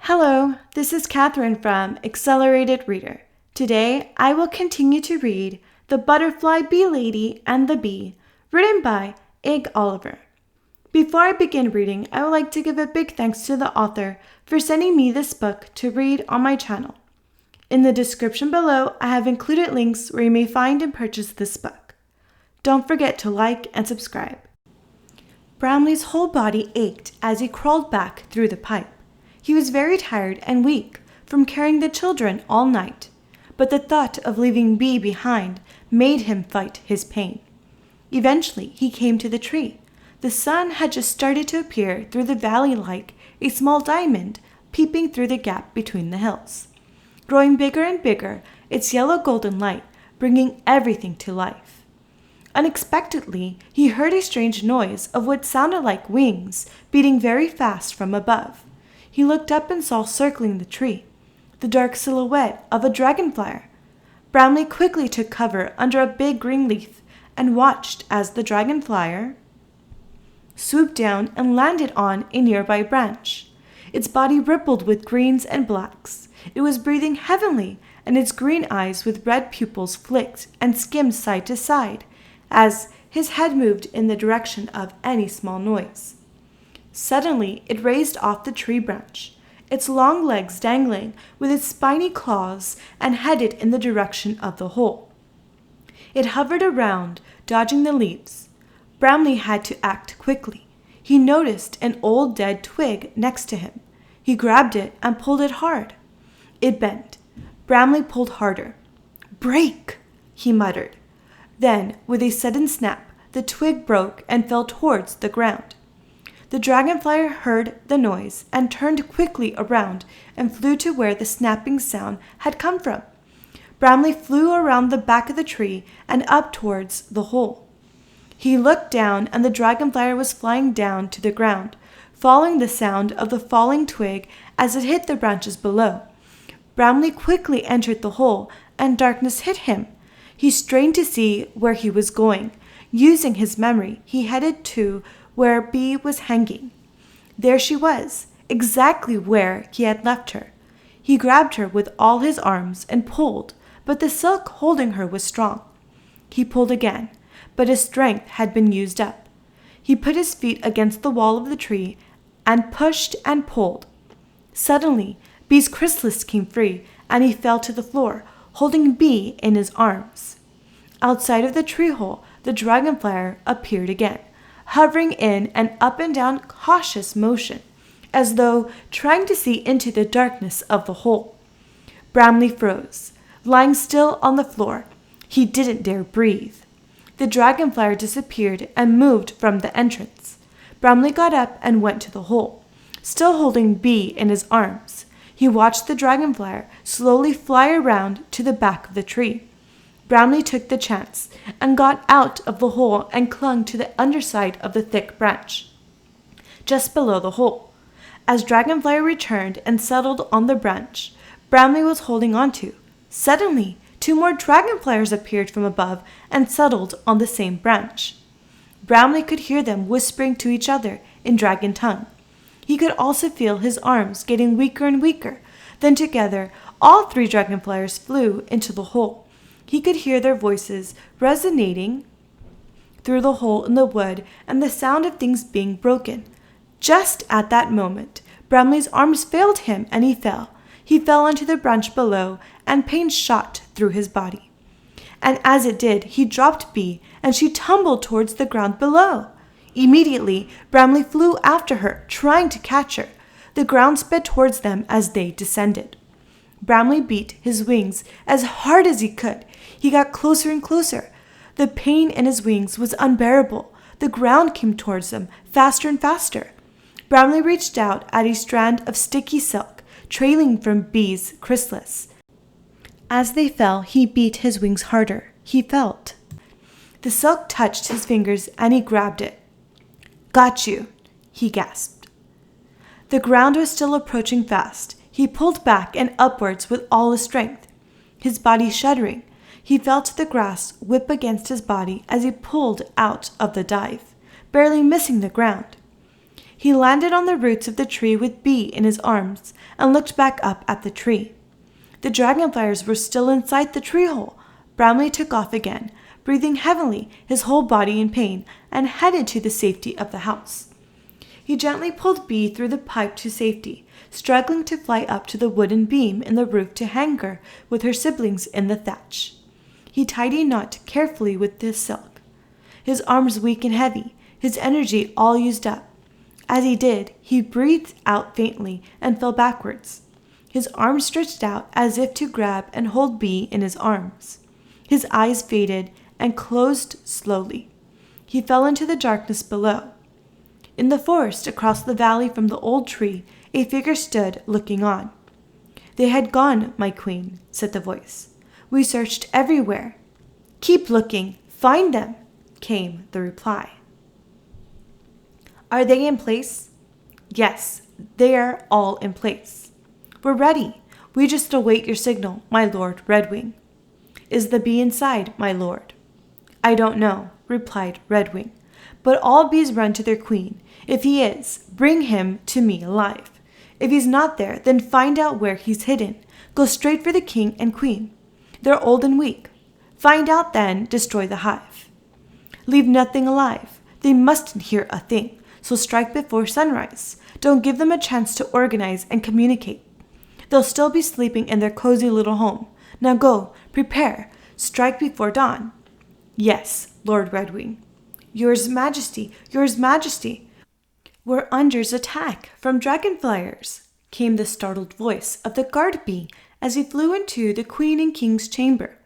Hello, this is Catherine from Accelerated Reader. Today, I will continue to read The Butterfly Bee Lady and the Bee, written by Ig Oliver. Before I begin reading, I would like to give a big thanks to the author for sending me this book to read on my channel. In the description below, I have included links where you may find and purchase this book. Don't forget to like and subscribe. Bramley's whole body ached as he crawled back through the pipe. He was very tired and weak from carrying the children all night, but the thought of leaving Bee behind made him fight his pain. Eventually, he came to the tree. The sun had just started to appear through the valley like a small diamond peeping through the gap between the hills. Growing bigger and bigger, its yellow golden light bringing everything to life. Unexpectedly, he heard a strange noise of what sounded like wings beating very fast from above. He looked up and saw circling the tree the dark silhouette of a dragonfly. Bramley quickly took cover under a big green leaf and watched as the dragonfly swooped down and landed on a nearby branch. Its body rippled with greens and blacks. It was breathing heavenly, and its green eyes with red pupils flicked and skimmed side to side as his head moved in the direction of any small noise. Suddenly, it raised off the tree branch, its long legs dangling with its spiny claws, and headed in the direction of the hole. It hovered around, dodging the leaves. Bramley had to act quickly. He noticed an old dead twig next to him. He grabbed it and pulled it hard. It bent. Bramley pulled harder. "Break!" he muttered. Then, with a sudden snap, the twig broke and fell towards the ground. The dragonfly heard the noise and turned quickly around and flew to where the snapping sound had come from. Bramley flew around the back of the tree and up towards the hole. He looked down, and the dragonfly was flying down to the ground, following the sound of the falling twig as it hit the branches below. Bramley quickly entered the hole, and darkness hit him. He strained to see where he was going. Using his memory, he headed to where Bee was hanging. There she was, exactly where he had left her. He grabbed her with all his arms and pulled, but the silk holding her was strong. He pulled again, but his strength had been used up. He put his feet against the wall of the tree and pushed and pulled. Suddenly, Bee's chrysalis came free, and he fell to the floor, holding Bee in his arms. Outside of the tree hole, the dragonfly appeared again, hovering in an up and down cautious motion, as though trying to see into the darkness of the hole. Bramley froze, lying still on the floor. He didn't dare breathe. The dragonfly disappeared and moved from the entrance. Bramley got up and went to the hole, still holding Bee in his arms. He watched the dragonfly slowly fly around to the back of the tree. Bramley took the chance and got out of the hole and clung to the underside of the thick branch, just below the hole. As Dragonfly returned and settled on the branch Bramley was holding onto, suddenly 2 more dragonflies appeared from above and settled on the same branch. Bramley could hear them whispering to each other in dragon tongue. He could also feel his arms getting weaker and weaker. Then together, all 3 dragonflies flew into the hole. He could hear their voices resonating through the hole in the wood and the sound of things being broken. Just at that moment, Bramley's arms failed him and he fell. He fell onto the branch below, and pain shot through his body. And as it did, he dropped Bee, and she tumbled towards the ground below. Immediately, Bramley flew after her, trying to catch her. The ground sped towards them as they descended. Bramley beat his wings as hard as he could. He got closer and closer. The pain in his wings was unbearable. The ground came towards them, faster and faster. Bramley reached out at a strand of sticky silk, trailing from Bee's chrysalis. As they fell, he beat his wings harder. He felt. The silk touched his fingers, and he grabbed it. "Got you," he gasped. The ground was still approaching fast. He pulled back and upwards with all his strength, his body shuddering. He felt the grass whip against his body as he pulled out of the dive, barely missing the ground. He landed on the roots of the tree with Bee in his arms and looked back up at the tree. The dragonflies were still inside the tree hole. Bramley took off again, breathing heavily, his whole body in pain, and headed to the safety of the house. He gently pulled Bee through the pipe to safety, struggling to fly up to the wooden beam in the roof to hang her with her siblings in the thatch. He tied a knot carefully with his silk. His arms weak and heavy, his energy all used up. As he did, he breathed out faintly and fell backwards. His arms stretched out as if to grab and hold Bee in his arms. His eyes faded and closed slowly. He fell into the darkness below. In the forest across the valley from the old tree, a figure stood looking on. "They had gone, my queen," said the voice. "We searched everywhere." "Keep looking. Find them," came the reply. "Are they in place?" "Yes, they are all in place." "We're ready. We just await your signal, my lord Redwing." "Is the bee inside, my lord?" "I don't know," replied Redwing, "but all bees run to their queen. If he is, bring him to me alive. If he's not there, then find out where he's hidden. Go straight for the king and queen. They're old and weak. Find out, then destroy the hive. Leave nothing alive. They mustn't hear a thing, so strike before sunrise. Don't give them a chance to organize and communicate. They'll still be sleeping in their cozy little home. Now go, prepare, strike before dawn." "Yes, Lord Redwing." "Yours Majesty, yours Majesty." "We're under attack from dragonfliers," came the startled voice of the guard bee as he flew into the queen and king's chamber.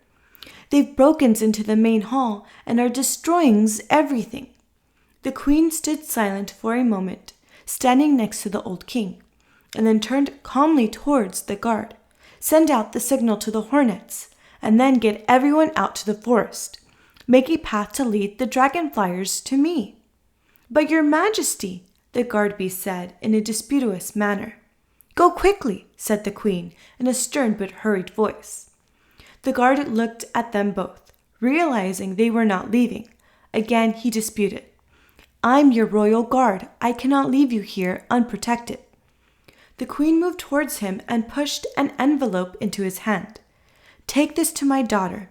"They've broken into the main hall and are destroying everything." The queen stood silent for a moment, standing next to the old king, and then turned calmly towards the guard. "Send out the signal to the hornets, and then get everyone out to the forest. Make a path to lead the dragonfliers to me." "But your Majesty," the guard bee said in a disputous manner. "Go quickly," said the queen in a stern but hurried voice. The guard looked at them both, realizing they were not leaving. Again he disputed. "I'm your royal guard. I cannot leave you here unprotected." The queen moved towards him and pushed an envelope into his hand. "Take this to my daughter.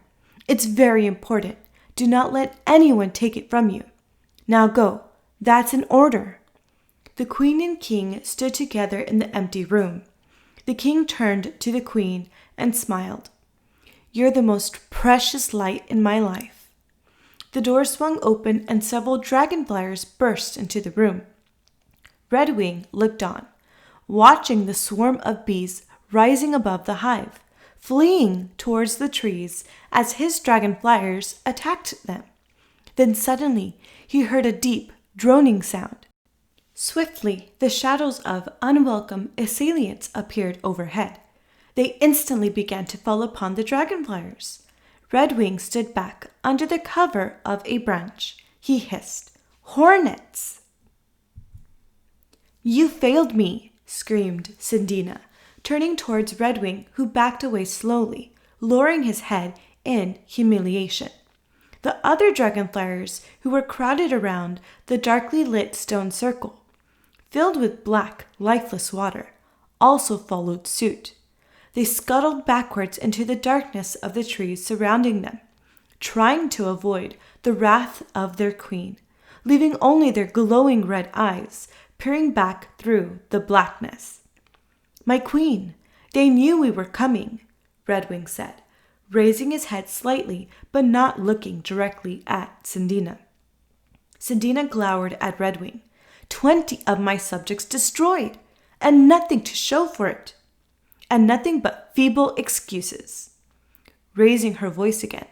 It's very important. Do not let anyone take it from you. Now go. That's an order." The queen and king stood together in the empty room. The king turned to the queen and smiled. "You're the most precious light in my life." The door swung open and several dragonfliers burst into the room. Redwing looked on, watching the swarm of bees rising above the hive, fleeing towards the trees as his dragonfliers attacked them. Then suddenly he heard a deep, droning sound. Swiftly, the shadows of unwelcome assailants appeared overhead. They instantly began to fall upon the dragonfliers. Redwing stood back under the cover of a branch. He hissed, "Hornets!" "You failed me!" screamed Sindina, turning towards Redwing, who backed away slowly, lowering his head in humiliation. The other dragonfliers, who were crowded around the darkly lit stone circle, filled with black, lifeless water, also followed suit. They scuttled backwards into the darkness of the trees surrounding them, trying to avoid the wrath of their queen, leaving only their glowing red eyes peering back through the blackness. "My queen, they knew we were coming," Redwing said, raising his head slightly but not looking directly at Sindina. Sindina glowered at Redwing. 20 of my subjects destroyed, and nothing to show for it, and nothing but feeble excuses. Raising her voice again,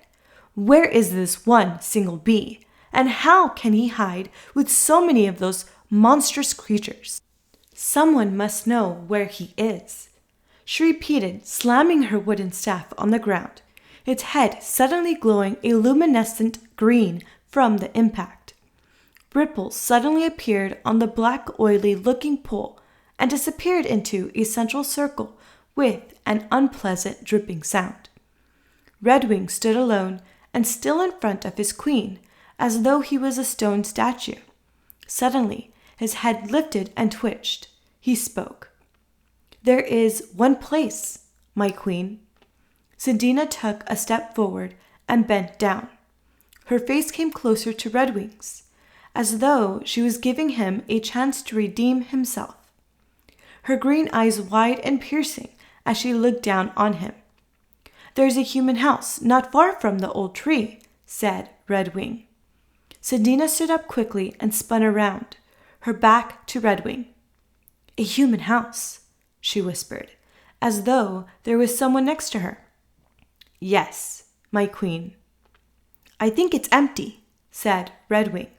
"Where is this one single bee, and how can he hide with so many of those monstrous creatures? Someone must know where he is," she repeated, slamming her wooden staff on the ground, its head suddenly glowing a luminescent green from the impact. Ripples suddenly appeared on the black, oily-looking pool and disappeared into a central circle with an unpleasant dripping sound. Redwing stood alone and still in front of his queen, as though he was a stone statue. Suddenly, His head lifted and twitched. He spoke. "There is one place, my queen." Sindina took a step forward and bent down. Her face came closer to Redwing's, as though she was giving him a chance to redeem himself. Her green eyes wide and piercing as she looked down on him. "There's a human house not far from the old tree," said Redwing. Sindina stood up quickly and spun around, her back to Redwing. "A human house," she whispered, as though there was someone next to her. "Yes, my queen." "I think it's empty," said Redwing.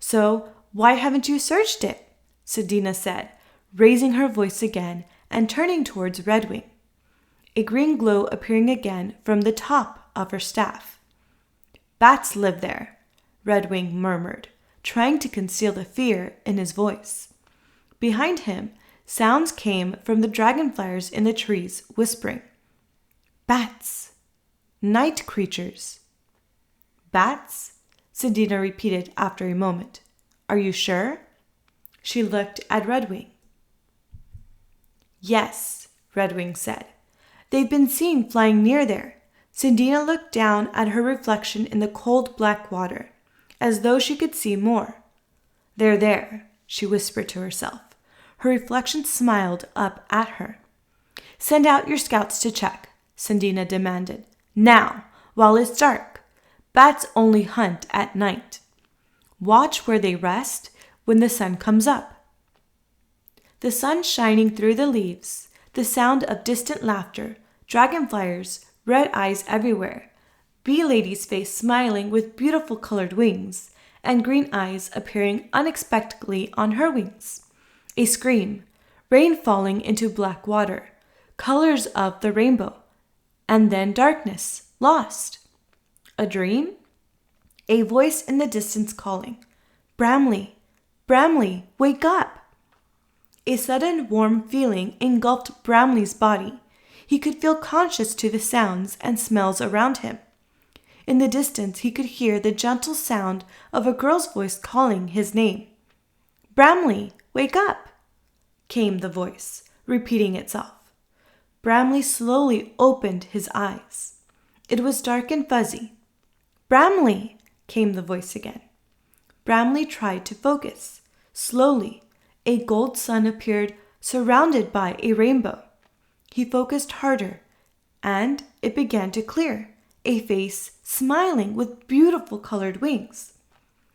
"So why haven't you searched it?" Sindina said, raising her voice again and turning towards Redwing, a green glow appearing again from the top of her staff. "Bats live there," Redwing murmured, trying to conceal the fear in his voice. Behind him, sounds came from the dragonflies in the trees, whispering, "Bats! Night creatures!" "Bats?" Sindina repeated after a moment. "Are you sure?" She looked at Redwing. "Yes," Redwing said. "They've been seen flying near there." Sindina looked down at her reflection in the cold black water, as though she could see more. "They're there," she whispered to herself. Her reflection smiled up at her. "Send out your scouts to check," Sindina demanded. "Now, while it's dark. Bats only hunt at night. Watch where they rest when the sun comes up." The sun shining through the leaves, the sound of distant laughter, dragonflies, red eyes everywhere, bee lady's face smiling with beautiful colored wings, and green eyes appearing unexpectedly on her wings. A scream, rain falling into black water, colors of the rainbow, and then darkness, lost. A dream? A voice in the distance calling, "Bramley, Bramley, wake up!" A sudden warm feeling engulfed Bramley's body. He could feel conscious to the sounds and smells around him. In the distance, he could hear the gentle sound of a girl's voice calling his name. "Bramley, wake up!" came the voice, repeating itself. Bramley slowly opened his eyes. It was dark and fuzzy. "Bramley!" came the voice again. Bramley tried to focus. Slowly, a gold sun appeared surrounded by a rainbow. He focused harder, and it began to clear, a face smiling with beautiful colored wings.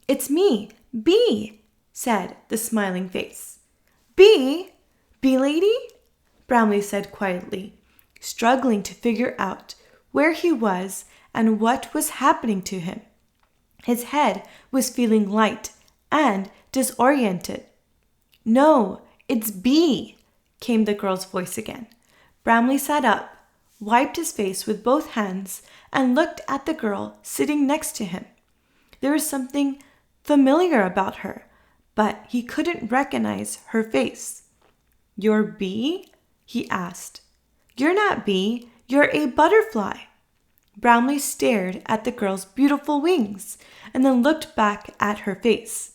"It's me, Bee," said the smiling face. "Bee? Bee lady?" Bramley said quietly, struggling to figure out where he was and what was happening to him. His head was feeling light and disoriented. "No, it's Bee," came the girl's voice again. Bramley sat up, wiped his face with both hands, and looked at the girl sitting next to him. There was something familiar about her, but he couldn't recognize her face. "You're Bee?" he asked. "You're not Bee, you're a butterfly." Bramley stared at the girl's beautiful wings and then looked back at her face.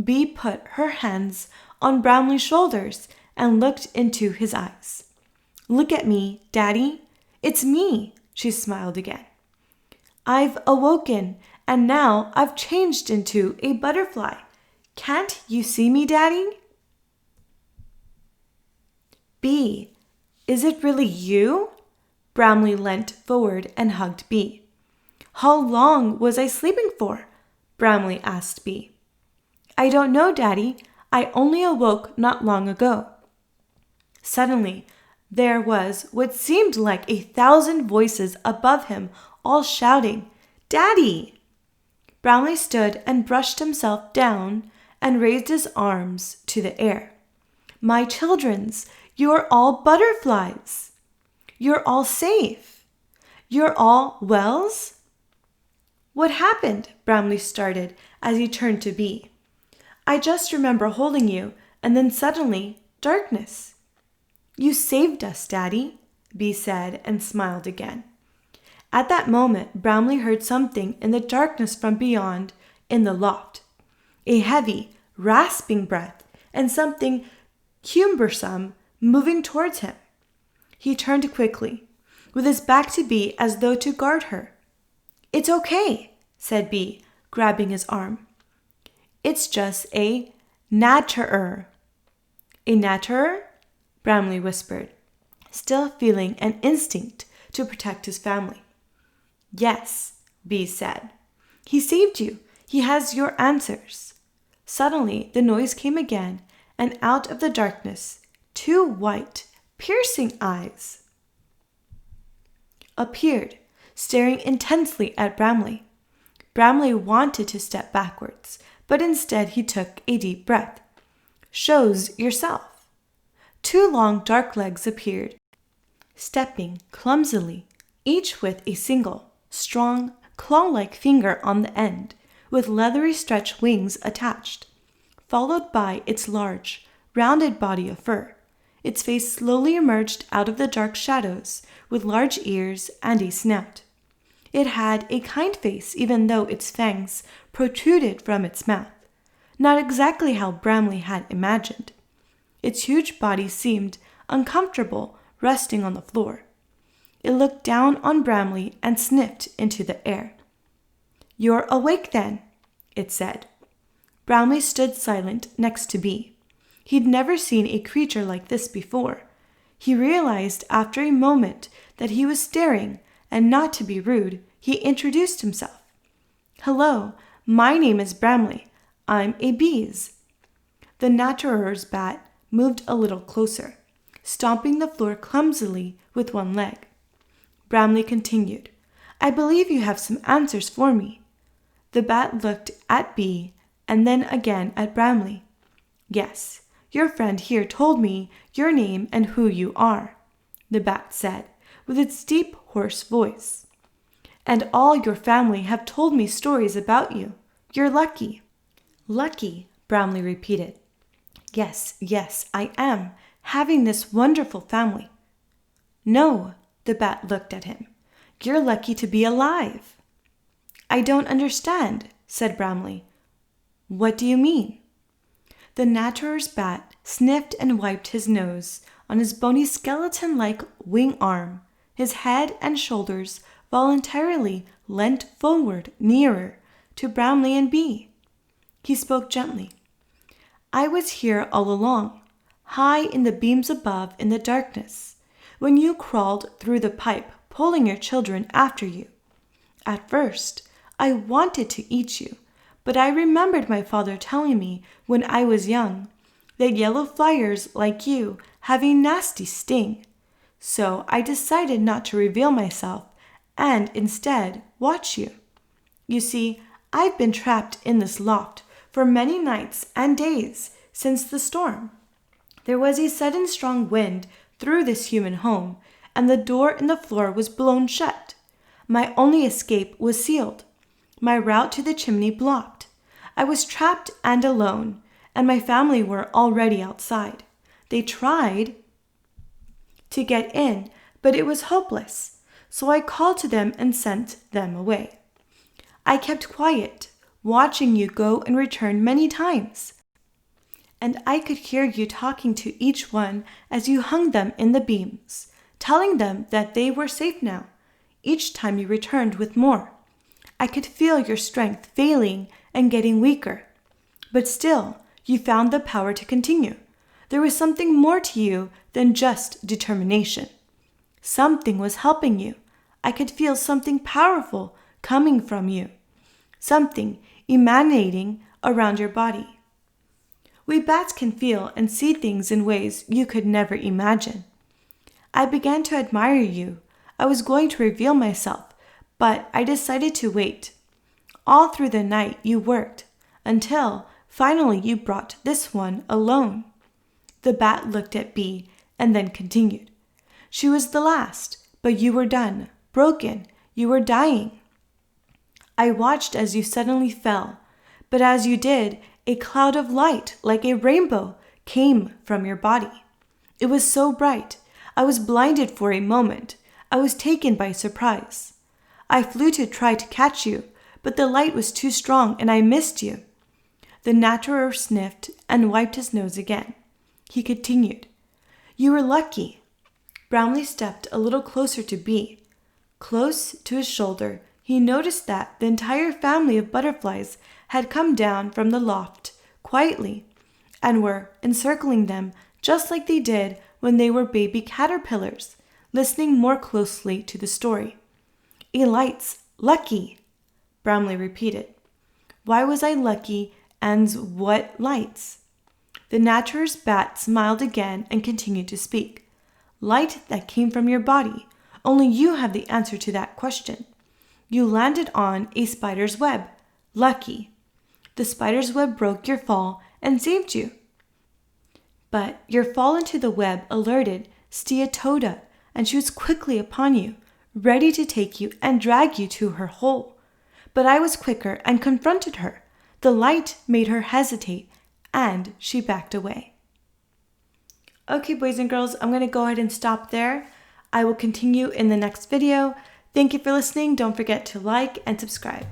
Bee put her hands on Bramley's shoulders and looked into his eyes. "Look at me, Daddy. It's me," she smiled again. "I've awoken, and now I've changed into a butterfly. Can't you see me, Daddy?" "Bee, is it really you?" Bramley leant forward and hugged Bee. "How long was I sleeping for?" Bramley asked Bee. "I don't know, Daddy. I only awoke not long ago." Suddenly, there was what seemed like 1,000 voices above him, all shouting, "Daddy!" Bramley stood and brushed himself down and raised his arms to the air. "My childrens, you are all butterflies. You're all safe. You're all wells?" "What happened?" Bramley started as he turned to Bee. "I just remember holding you, and then suddenly, darkness." "You saved us, Daddy," Bee said and smiled again. At that moment, Bramley heard something in the darkness from beyond in the loft. A heavy, rasping breath, and something cumbersome moving towards him. He turned quickly, with his back to Bee as though to guard her. "It's okay," said Bee, grabbing his arm. "It's just a natterer." "A natterer?" Bramley whispered, still feeling an instinct to protect his family. "Yes," Bee said. "He saved you. He has your answers." Suddenly, the noise came again, and out of the darkness, two white, piercing eyes appeared, staring intensely at Bramley. Bramley wanted to step backwards, but instead he took a deep breath. "Shows yourself." Two long dark legs appeared, stepping clumsily, each with a single, strong, claw-like finger on the end, with leathery stretched wings attached, followed by its large, rounded body of fur. Its face slowly emerged out of the dark shadows, with large ears and a snout. It had a kind face, even though its fangs protruded from its mouth, not exactly how Bramley had imagined. Its huge body seemed uncomfortable, resting on the floor. It looked down on Bramley and sniffed into the air. "You're awake then," it said. Bramley stood silent next to Bee. He'd never seen a creature like this before. He realized after a moment that he was staring, and not to be rude, he introduced himself. "Hello, my name is Bramley. I'm a bees." The natterer's bat moved a little closer, stomping the floor clumsily with one leg. Bramley continued, "I believe you have some answers for me." The bat looked at Bee and then again at Bramley. "Yes, your friend here told me your name and who you are," the bat said, with its deep, hoarse voice. "And all your family have told me stories about you. You're lucky." "Lucky," Bramley repeated. Yes, I am, having this wonderful family." "No," the bat looked at him. "You're lucky to be alive." "I don't understand," said Bramley. "What do you mean?" The natterer's bat sniffed and wiped his nose on his bony skeleton-like wing arm. His head and shoulders voluntarily leant forward nearer to Bramley and Bee. He spoke gently. "I was here all along, high in the beams above in the darkness, when you crawled through the pipe, pulling your children after you. At first, I wanted to eat you, but I remembered my father telling me when I was young that yellow flyers like you have a nasty sting. So I decided not to reveal myself and instead watch you. You see, I've been trapped in this loft for many nights and days since the storm. There was a sudden strong wind through this human home, and the door in the floor was blown shut. My only escape was sealed, my route to the chimney blocked. I was trapped and alone, and my family were already outside. They tried to get in, but it was hopeless, so I called to them and sent them away. I kept quiet, watching you go and return many times. And I could hear you talking to each one as you hung them in the beams, telling them that they were safe now. Each time you returned with more. I could feel your strength failing and getting weaker. But still, you found the power to continue. There was something more to you than just determination. Something was helping you. I could feel something powerful coming from you. Something emanating around your body. We bats can feel and see things in ways you could never imagine. I began to admire you. I was going to reveal myself, but I decided to wait. All through the night you worked, until finally you brought this one alone. The bat looked at Bee and then continued. She was the last, but you were done, broken, you were dying. I watched as you suddenly fell, but as you did, a cloud of light like a rainbow came from your body. It was so bright, I was blinded for a moment. I was taken by surprise. I flew to try to catch you, but the light was too strong and I missed you. The natterer sniffed and wiped his nose again. He continued, "You were lucky." Brownlee stepped a little closer to Bee. Close to his shoulder, he noticed that the entire family of butterflies had come down from the loft quietly and were encircling them just like they did when they were baby caterpillars, listening more closely to the story. "Elite's lucky," Brownlee repeated. "Why was I lucky, and what lights?" The natterer's bat smiled again and continued to speak. "Light that came from your body. Only you have the answer to that question. You landed on a spider's web. Lucky. The spider's web broke your fall and saved you. But your fall into the web alerted Steatoda, and she was quickly upon you, ready to take you and drag you to her hole. But I was quicker and confronted her. The light made her hesitate, and she backed away." Okay, boys and girls, I'm going to go ahead and stop there. I will continue in the next video. Thank you for listening. Don't forget to like and subscribe.